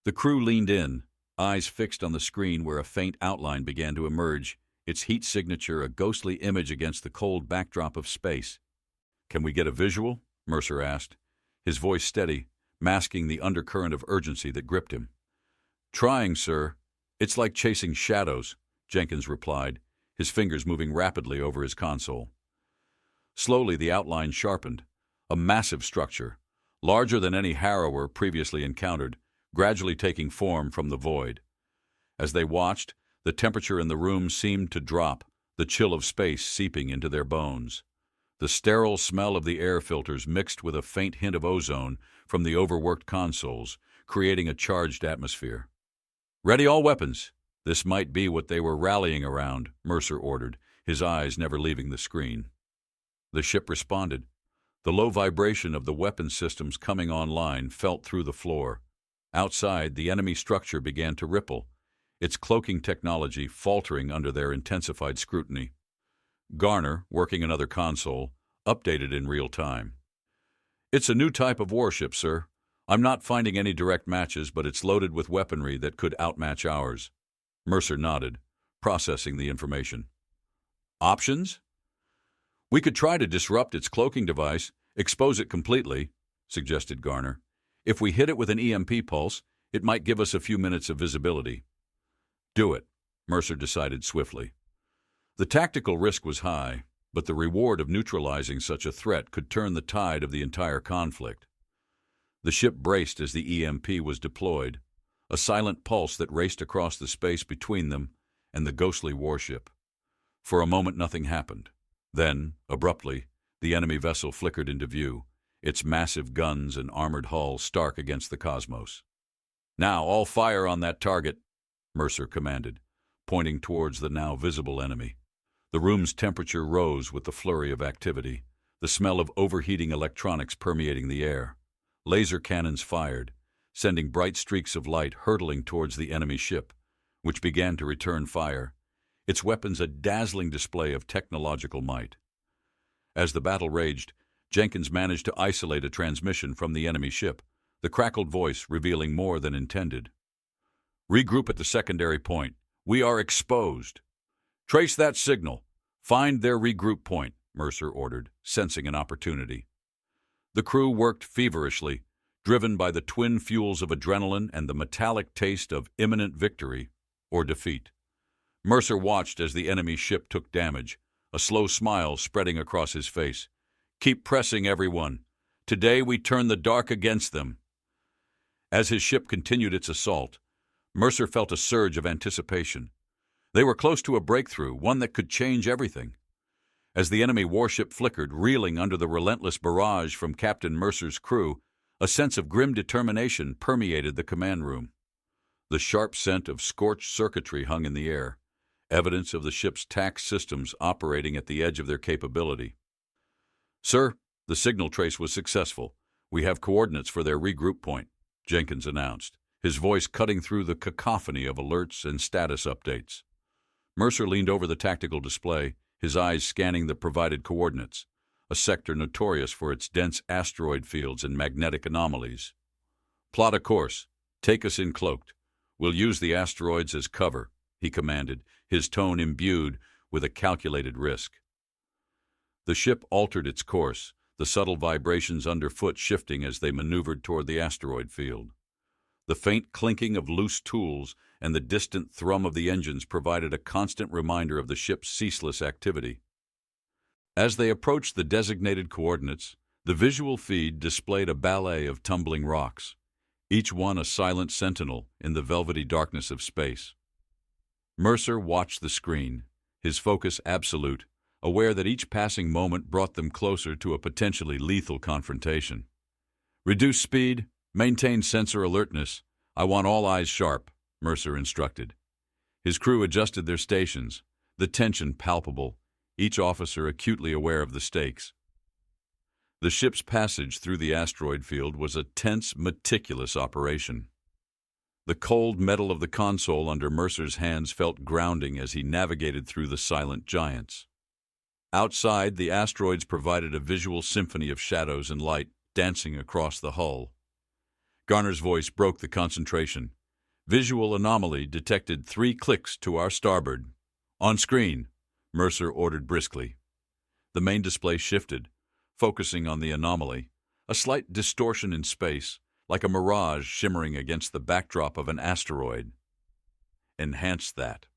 The crew leaned in, eyes fixed on the screen where a faint outline began to emerge, its heat signature a ghostly image against the cold backdrop of space. "Can we get a visual?" Mercer asked, his voice steady, masking the undercurrent of urgency that gripped him. "Trying, sir. It's like chasing shadows," Jenkins replied, his fingers moving rapidly over his console. Slowly the outline sharpened, a massive structure, larger than any Harrower previously encountered, gradually taking form from the void. As they watched, the temperature in the room seemed to drop, the chill of space seeping into their bones. The sterile smell of the air filters mixed with a faint hint of ozone from the overworked consoles, creating a charged atmosphere. "Ready all weapons." This might be what they were rallying around, Mercer ordered, his eyes never leaving the screen. The ship responded. The low vibration of the weapon systems coming online felt through the floor. Outside, the enemy structure began to ripple, its cloaking technology faltering under their intensified scrutiny. Garner, working another console, updated in real time. "It's a new type of warship, sir. I'm not finding any direct matches, but it's loaded with weaponry that could outmatch ours." Mercer nodded, processing the information. "Options?" "We could try to disrupt its cloaking device, expose it completely," suggested Garner. "If we hit it with an EMP pulse, it might give us a few minutes of visibility." "Do it," Mercer decided swiftly. The tactical risk was high, but the reward of neutralizing such a threat could turn the tide of the entire conflict. The ship braced as the EMP was deployed, a silent pulse that raced across the space between them and the ghostly warship. For a moment nothing happened. Then, abruptly, the enemy vessel flickered into view, its massive guns and armored hull stark against the cosmos. "Now, all fire on that target," Mercer commanded, pointing towards the now visible enemy. The room's temperature rose with the flurry of activity, the smell of overheating electronics permeating the air. Laser cannons fired, sending bright streaks of light hurtling towards the enemy ship, which began to return fire, its weapons a dazzling display of technological might. As the battle raged, Jenkins managed to isolate a transmission from the enemy ship, the crackled voice revealing more than intended. "Regroup at the secondary point. We are exposed." "Trace that signal. Find their regroup point," Mercer ordered, sensing an opportunity. The crew worked feverishly, driven by the twin fuels of adrenaline and the metallic taste of imminent victory or defeat. Mercer watched as the enemy ship took damage, a slow smile spreading across his face. "Keep pressing, everyone. Today we turn the dark against them." As his ship continued its assault, Mercer felt a surge of anticipation. They were close to a breakthrough, one that could change everything. As the enemy warship flickered, reeling under the relentless barrage from Captain Mercer's crew, a sense of grim determination permeated the command room. The sharp scent of scorched circuitry hung in the air, evidence of the ship's tax systems operating at the edge of their capability. "Sir, the signal trace was successful. We have coordinates for their regroup point," Jenkins announced, his voice cutting through the cacophony of alerts and status updates. Mercer leaned over the tactical display, his eyes scanning the provided coordinates, a sector notorious for its dense asteroid fields and magnetic anomalies. "Plot a course. Take us in cloaked. We'll use the asteroids as cover," he commanded, his tone imbued with a calculated risk. The ship altered its course, the subtle vibrations underfoot shifting as they maneuvered toward the asteroid field. The faint clinking of loose tools and the distant thrum of the engines provided a constant reminder of the ship's ceaseless activity. As they approached the designated coordinates, The visual feed displayed a ballet of tumbling rocks, each one a silent sentinel in the velvety darkness of space. Mercer watched the screen, his focus absolute, aware that each passing moment brought them closer to a potentially lethal confrontation. "Reduce speed, maintain sensor alertness. I want all eyes sharp," Mercer instructed. His crew adjusted their stations, the tension palpable, each officer acutely aware of the stakes. The ship's passage through the asteroid field was a tense, meticulous operation. The cold metal of the console under Mercer's hands felt grounding as he navigated through the silent giants. Outside, the asteroids provided a visual symphony of shadows and light dancing across the hull. Garner's voice broke the concentration. "Visual anomaly detected 3 clicks to our starboard." "On screen," Mercer ordered briskly. The main display shifted, focusing on the anomaly, a slight distortion in space, like a mirage shimmering against the backdrop of an asteroid. "Enhance that."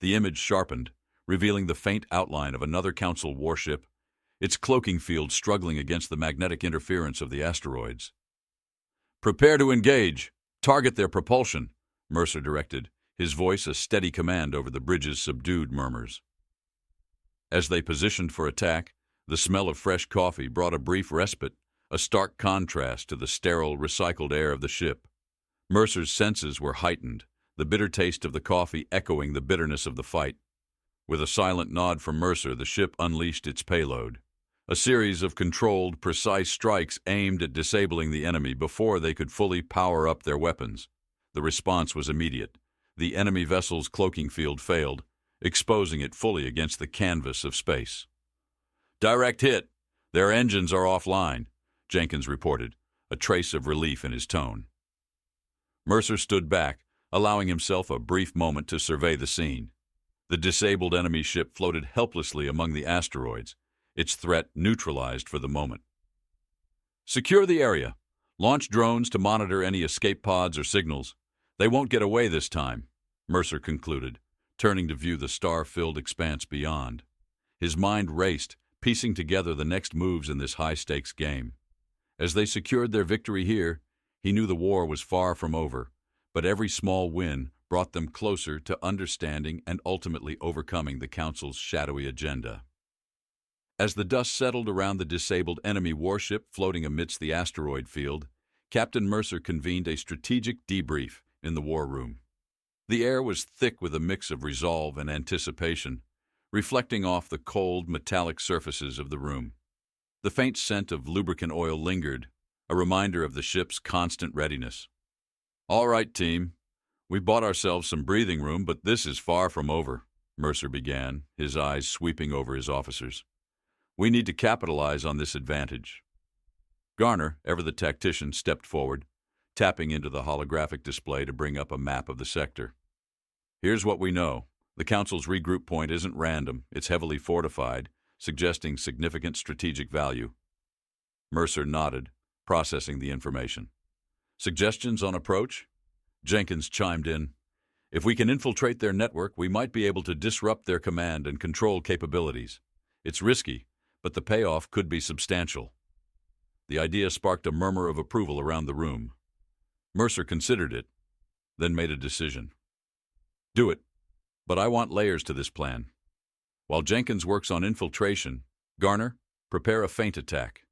The image sharpened, revealing the faint outline of another Council warship, its cloaking field struggling against the magnetic interference of the asteroids. "Prepare to engage. Target their propulsion," Mercer directed, his voice a steady command over the bridge's subdued murmurs. As they positioned for attack, the smell of fresh coffee brought a brief respite, a stark contrast to the sterile, recycled air of the ship. Mercer's senses were heightened, the bitter taste of the coffee echoing the bitterness of the fight. With a silent nod from Mercer, the ship unleashed its payload. A series of controlled, precise strikes aimed at disabling the enemy before they could fully power up their weapons. The response was immediate. The enemy vessel's cloaking field failed, exposing it fully against the canvas of space. "Direct hit. Their engines are offline," Jenkins reported, a trace of relief in his tone. Mercer stood back, allowing himself a brief moment to survey the scene. The disabled enemy ship floated helplessly among the asteroids, its threat neutralized for the moment. "Secure the area. Launch drones to monitor any escape pods or signals. They won't get away this time," Mercer concluded, turning to view the star-filled expanse beyond. His mind raced, piecing together the next moves in this high-stakes game. As they secured their victory here, he knew the war was far from over, but every small win brought them closer to understanding and ultimately overcoming the Council's shadowy agenda. As the dust settled around the disabled enemy warship floating amidst the asteroid field, Captain Mercer convened a strategic debrief in the war room. The air was thick with a mix of resolve and anticipation, reflecting off the cold, metallic surfaces of the room. The faint scent of lubricant oil lingered, a reminder of the ship's constant readiness. "All right, team. We've bought ourselves some breathing room, but this is far from over," Mercer began, his eyes sweeping over his officers. "We need to capitalize on this advantage." Garner, ever the tactician, stepped forward, tapping into the holographic display to bring up a map of the sector. "Here's what we know. The Council's regroup point isn't random, it's heavily fortified, suggesting significant strategic value." Mercer nodded, processing the information. "Suggestions on approach?" Jenkins chimed in. "If we can infiltrate their network, we might be able to disrupt their command and control capabilities. It's risky, but the payoff could be substantial." The idea sparked a murmur of approval around the room. Mercer considered it, then made a decision. "Do it, but I want layers to this plan. While Jenkins works on infiltration, Garner, prepare a feint attack.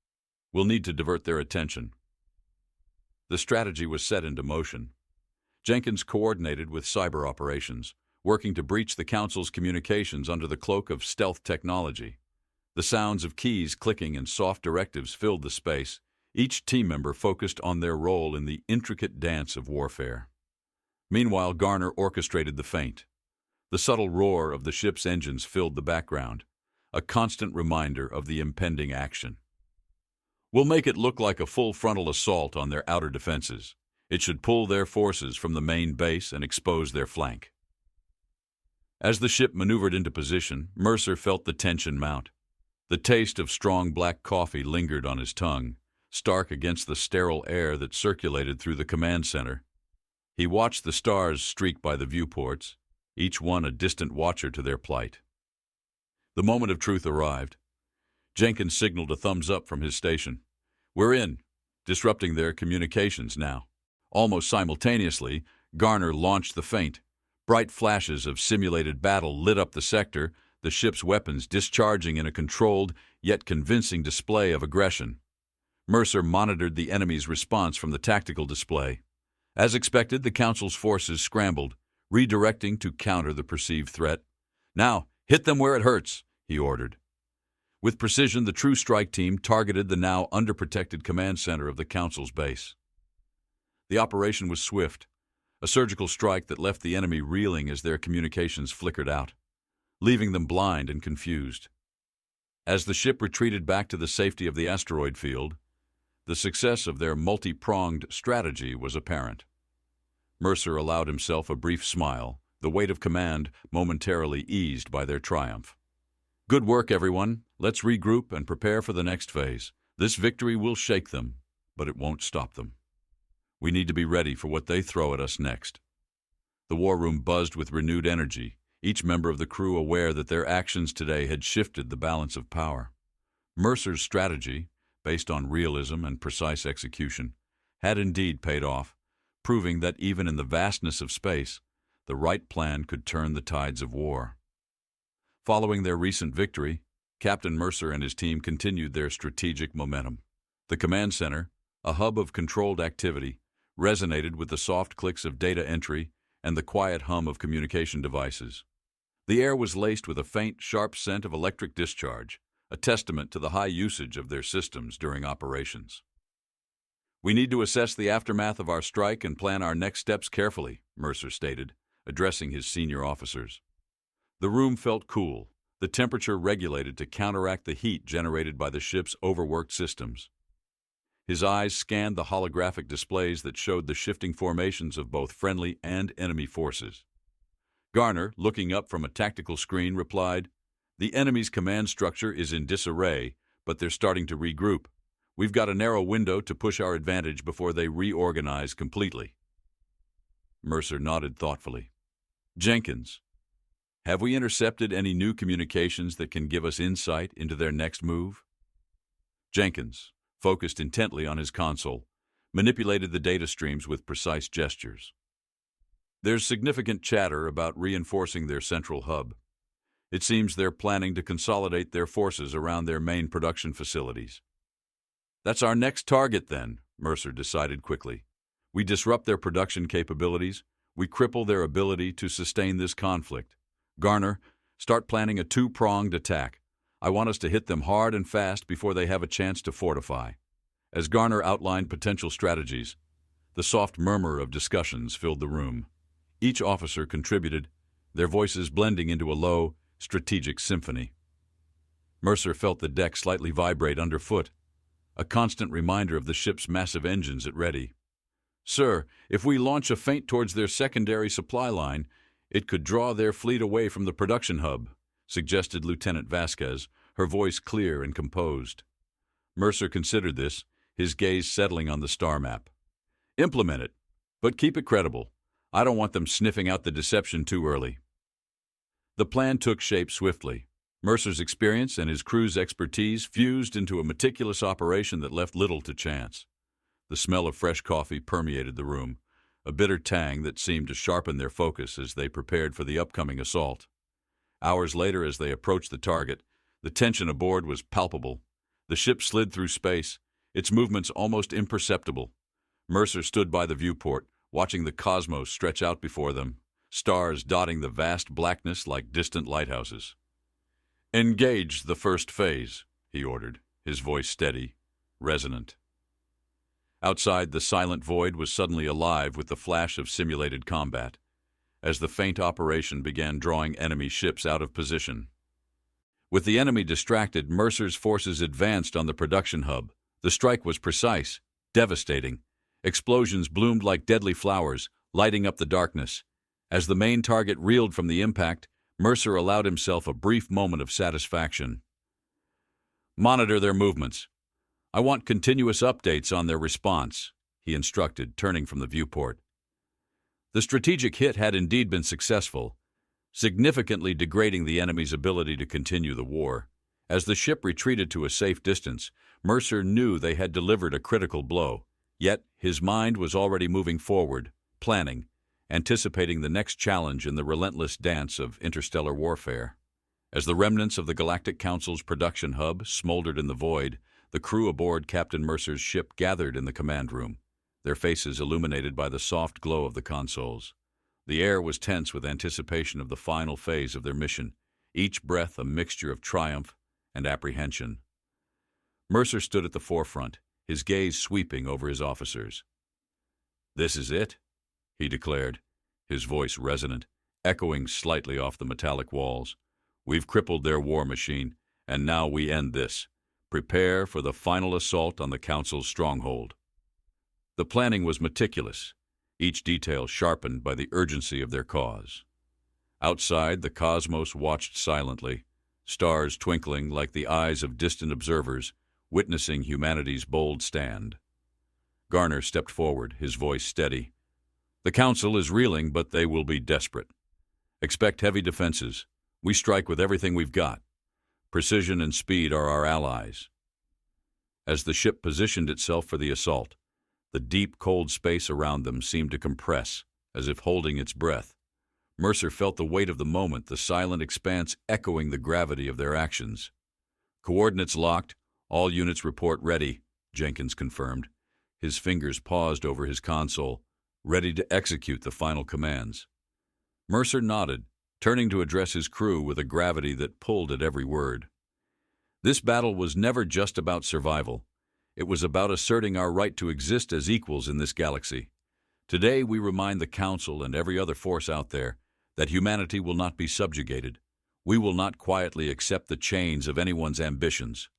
We'll need to divert their attention." The strategy was set into motion. Jenkins coordinated with cyber operations, working to breach the Council's communications under the cloak of stealth technology. The sounds of keys clicking and soft directives filled the space, each team member focused on their role in the intricate dance of warfare. Meanwhile, Garner orchestrated the feint. The subtle roar of the ship's engines filled the background, a constant reminder of the impending action. "We'll make it look like a full frontal assault on their outer defenses. It should pull their forces from the main base and expose their flank." As the ship maneuvered into position, Mercer felt the tension mount. The taste of strong black coffee lingered on his tongue, stark against the sterile air that circulated through the command center. He watched the stars streak by the viewports, each one a distant watcher to their plight. The moment of truth arrived. Jenkins signaled a thumbs up from his station. "We're in," disrupting their communications now. Almost simultaneously, Garner launched the feint. Bright flashes of simulated battle lit up the sector, the ship's weapons discharging in a controlled yet convincing display of aggression. Mercer monitored the enemy's response from the tactical display. As expected, the Council's forces scrambled, redirecting to counter the perceived threat. "Now, hit them where it hurts," he ordered. With precision, the True Strike team targeted the now underprotected command center of the Council's base. The operation was swift, a surgical strike that left the enemy reeling as their communications flickered out, leaving them blind and confused. As the ship retreated back to the safety of the asteroid field, the success of their multi-pronged strategy was apparent. Mercer allowed himself a brief smile, the weight of command momentarily eased by their triumph. "Good work, everyone. Let's regroup and prepare for the next phase. This victory will shake them, but it won't stop them. We need to be ready for what they throw at us next." The war room buzzed with renewed energy, each member of the crew aware that their actions today had shifted the balance of power. Mercer's strategy, based on realism and precise execution, had indeed paid off, proving that even in the vastness of space, the right plan could turn the tides of war. Following their recent victory, Captain Mercer and his team continued their strategic momentum. The command center, a hub of controlled activity, resonated with the soft clicks of data entry and the quiet hum of communication devices. The air was laced with a faint, sharp scent of electric discharge, a testament to the high usage of their systems during operations. "We need to assess the aftermath of our strike and plan our next steps carefully," Mercer stated, addressing his senior officers. The room felt cool, the temperature regulated to counteract the heat generated by the ship's overworked systems. His eyes scanned the holographic displays that showed the shifting formations of both friendly and enemy forces. Garner, looking up from a tactical screen, replied, "The enemy's command structure is in disarray, but they're starting to regroup. We've got a narrow window to push our advantage before they reorganize completely." Mercer nodded thoughtfully. "Jenkins, have we intercepted any new communications that can give us insight into their next move?" Jenkins, focused intently on his console, manipulated the data streams with precise gestures. "There's significant chatter about reinforcing their central hub. It seems they're planning to consolidate their forces around their main production facilities." "That's our next target, then," Mercer decided quickly. "We disrupt their production capabilities, we cripple their ability to sustain this conflict. Garner, start planning a two-pronged attack. I want us to hit them hard and fast before they have a chance to fortify." As Garner outlined potential strategies, the soft murmur of discussions filled the room. Each officer contributed, their voices blending into a low, strategic symphony. Mercer felt the deck slightly vibrate underfoot, a constant reminder of the ship's massive engines at ready. "Sir, if we launch a feint towards their secondary supply line, it could draw their fleet away from the production hub," suggested Lieutenant Vasquez, her voice clear and composed. Mercer considered this, his gaze settling on the star map. "Implement it, but keep it credible. I don't want them sniffing out the deception too early." The plan took shape swiftly. Mercer's experience and his crew's expertise fused into a meticulous operation that left little to chance. The smell of fresh coffee permeated the room, a bitter tang that seemed to sharpen their focus as they prepared for the upcoming assault. Hours later, as they approached the target, the tension aboard was palpable. The ship slid through space, its movements almost imperceptible. Mercer stood by the viewport, watching the cosmos stretch out before them, stars dotting the vast blackness like distant lighthouses. "Engage the first phase," he ordered, his voice steady, resonant. Outside, the silent void was suddenly alive with the flash of simulated combat, as the feint operation began drawing enemy ships out of position. With the enemy distracted, Mercer's forces advanced on the production hub. The strike was precise, devastating. Explosions bloomed like deadly flowers, lighting up the darkness. As the main target reeled from the impact, Mercer allowed himself a brief moment of satisfaction. "Monitor their movements. I want continuous updates on their response," he instructed, turning from the viewport. The strategic hit had indeed been successful, significantly degrading the enemy's ability to continue the war. As the ship retreated to a safe distance, Mercer knew they had delivered a critical blow. Yet his mind was already moving forward, planning, anticipating the next challenge in the relentless dance of interstellar warfare. As the remnants of the Galactic Council's production hub smoldered in the void, the crew aboard Captain Mercer's ship gathered in the command room, their faces illuminated by the soft glow of the consoles. The air was tense with anticipation of the final phase of their mission, each breath a mixture of triumph and apprehension. Mercer stood at the forefront, his gaze sweeping over his officers. "This is it," he declared, his voice resonant, echoing slightly off the metallic walls. "We've crippled their war machine, and now we end this. Prepare for the final assault on the Council's stronghold." The planning was meticulous, each detail sharpened by the urgency of their cause. Outside, the cosmos watched silently, stars twinkling like the eyes of distant observers, witnessing humanity's bold stand. Garner stepped forward, his voice steady. "The Council is reeling, but they will be desperate. Expect heavy defenses. We strike with everything we've got. Precision and speed are our allies." As the ship positioned itself for the assault, the deep, cold space around them seemed to compress, as if holding its breath. Mercer felt the weight of the moment, the silent expanse echoing the gravity of their actions. "Coordinates locked. All units report ready," Jenkins confirmed. His fingers paused over his console, ready to execute the final commands. Mercer nodded, turning to address his crew with a gravity that pulled at every word. This battle was never just about survival. It was about asserting our right to exist as equals in this galaxy. Today we remind the Council and every other force out there that humanity will not be subjugated. We will not quietly accept the chains of anyone's ambitions.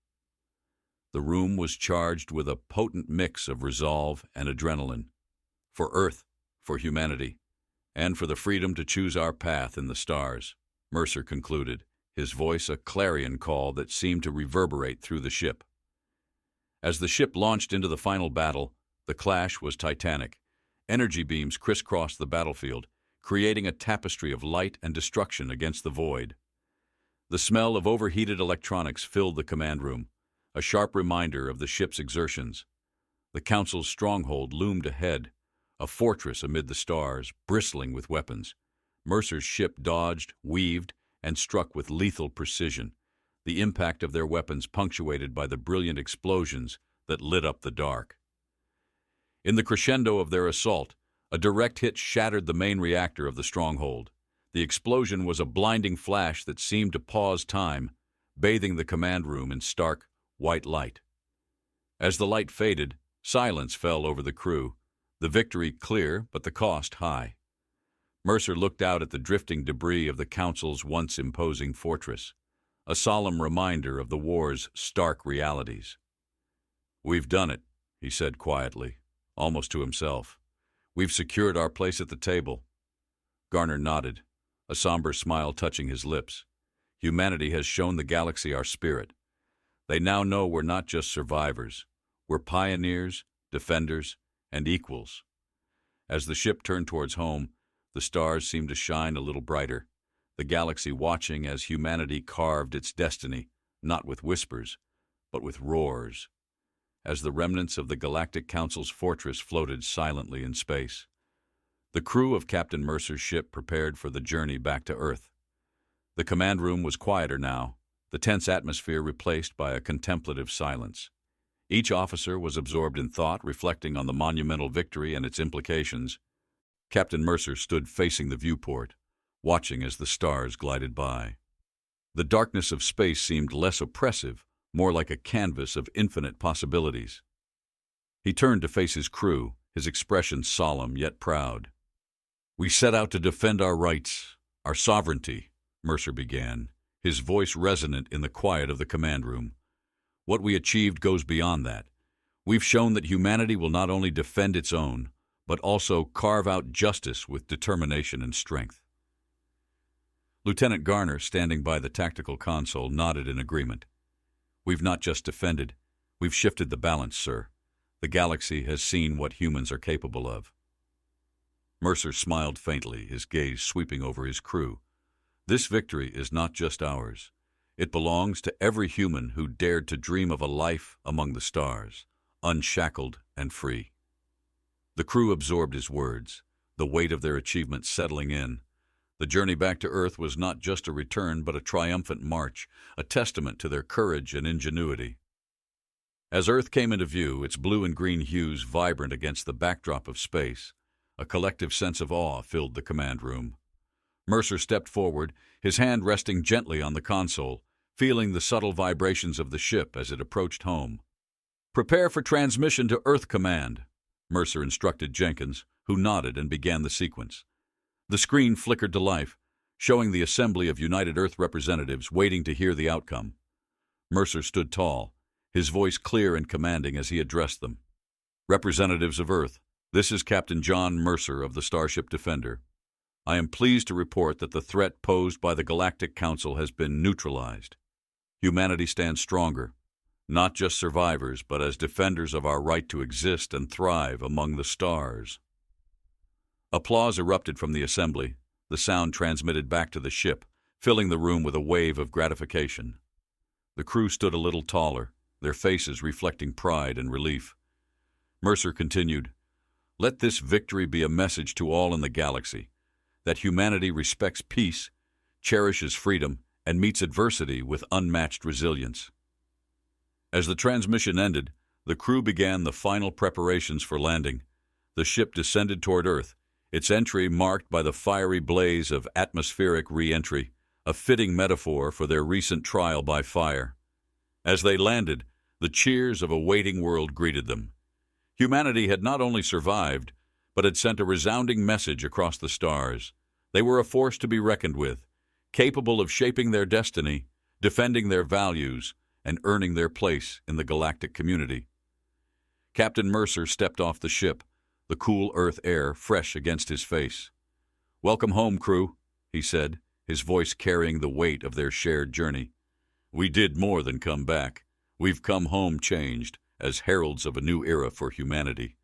The room was charged with a potent mix of resolve and adrenaline. For Earth, for humanity, and for the freedom to choose our path in the stars, Mercer concluded, his voice a clarion call that seemed to reverberate through the ship. As the ship launched into the final battle, the clash was titanic. Energy beams crisscrossed the battlefield, creating a tapestry of light and destruction against the void. The smell of overheated electronics filled the command room, a sharp reminder of the ship's exertions. The Council's stronghold loomed ahead, a fortress amid the stars, bristling with weapons. Mercer's ship dodged, weaved, and struck with lethal precision, the impact of their weapons punctuated by the brilliant explosions that lit up the dark. In the crescendo of their assault, a direct hit shattered the main reactor of the stronghold. The explosion was a blinding flash that seemed to pause time, bathing the command room in stark, white light. As the light faded, silence fell over the crew, the victory clear but the cost high. Mercer looked out at the drifting debris of the Council's once imposing fortress, a solemn reminder of the war's stark realities. "We've done it," he said quietly, almost to himself. "We've secured our place at the table." Garner nodded, a somber smile touching his lips. "Humanity has shown the galaxy our spirit. They now know we're not just survivors. We're pioneers, defenders, and equals." As the ship turned towards home, the stars seemed to shine a little brighter, the galaxy watching as humanity carved its destiny, not with whispers, but with roars. As the remnants of the Galactic Council's fortress floated silently in space, the crew of Captain Mercer's ship prepared for the journey back to Earth. The command room was quieter now, the tense atmosphere replaced by a contemplative silence. Each officer was absorbed in thought, reflecting on the monumental victory and its implications. Captain Mercer stood facing the viewport, watching as the stars glided by. The darkness of space seemed less oppressive, more like a canvas of infinite possibilities. He turned to face his crew, his expression solemn yet proud. "We set out to defend our rights, our sovereignty," Mercer began, his voice resonant in the quiet of the command room. "What we achieved goes beyond that. We've shown that humanity will not only defend its own, but also carve out justice with determination and strength." Lieutenant Garner, standing by the tactical console, nodded in agreement. "We've not just defended, we've shifted the balance, sir. The galaxy has seen what humans are capable of." Mercer smiled faintly, his gaze sweeping over his crew. "This victory is not just ours. It belongs to every human who dared to dream of a life among the stars, unshackled and free. The crew absorbed his words, the weight of their achievement settling in. The journey back to Earth was not just a return, but a triumphant march, a testament to their courage and ingenuity. As Earth came into view, its blue and green hues vibrant against the backdrop of space, a collective sense of awe filled the command room. Mercer stepped forward, his hand resting gently on the console, feeling the subtle vibrations of the ship as it approached home. "Prepare for transmission to Earth Command," Mercer instructed Jenkins, who nodded and began the sequence. The screen flickered to life, showing the assembly of United Earth representatives waiting to hear the outcome. Mercer stood tall, his voice clear and commanding as he addressed them. "Representatives of Earth, this is Captain John Mercer of the Starship Defender. I am pleased to report that the threat posed by the Galactic Council has been neutralized. Humanity stands stronger, not just survivors, but as defenders of our right to exist and thrive among the stars." Applause erupted from the assembly, the sound transmitted back to the ship, filling the room with a wave of gratification. The crew stood a little taller, their faces reflecting pride and relief. Mercer continued, "Let this victory be a message to all in the galaxy, that humanity respects peace, cherishes freedom, and meets adversity with unmatched resilience." As the transmission ended, the crew began the final preparations for landing. The ship descended toward Earth, its entry marked by the fiery blaze of atmospheric re-entry, a fitting metaphor for their recent trial by fire. As they landed, the cheers of a waiting world greeted them. Humanity had not only survived, but had sent a resounding message across the stars. They were a force to be reckoned with, capable of shaping their destiny, defending their values, and earning their place in the galactic community. Captain Mercer stepped off the ship, the cool Earth air fresh against his face. "Welcome home, crew," he said, his voice carrying the weight of their shared journey. "We did more than come back. We've come home changed, as heralds of a new era for humanity."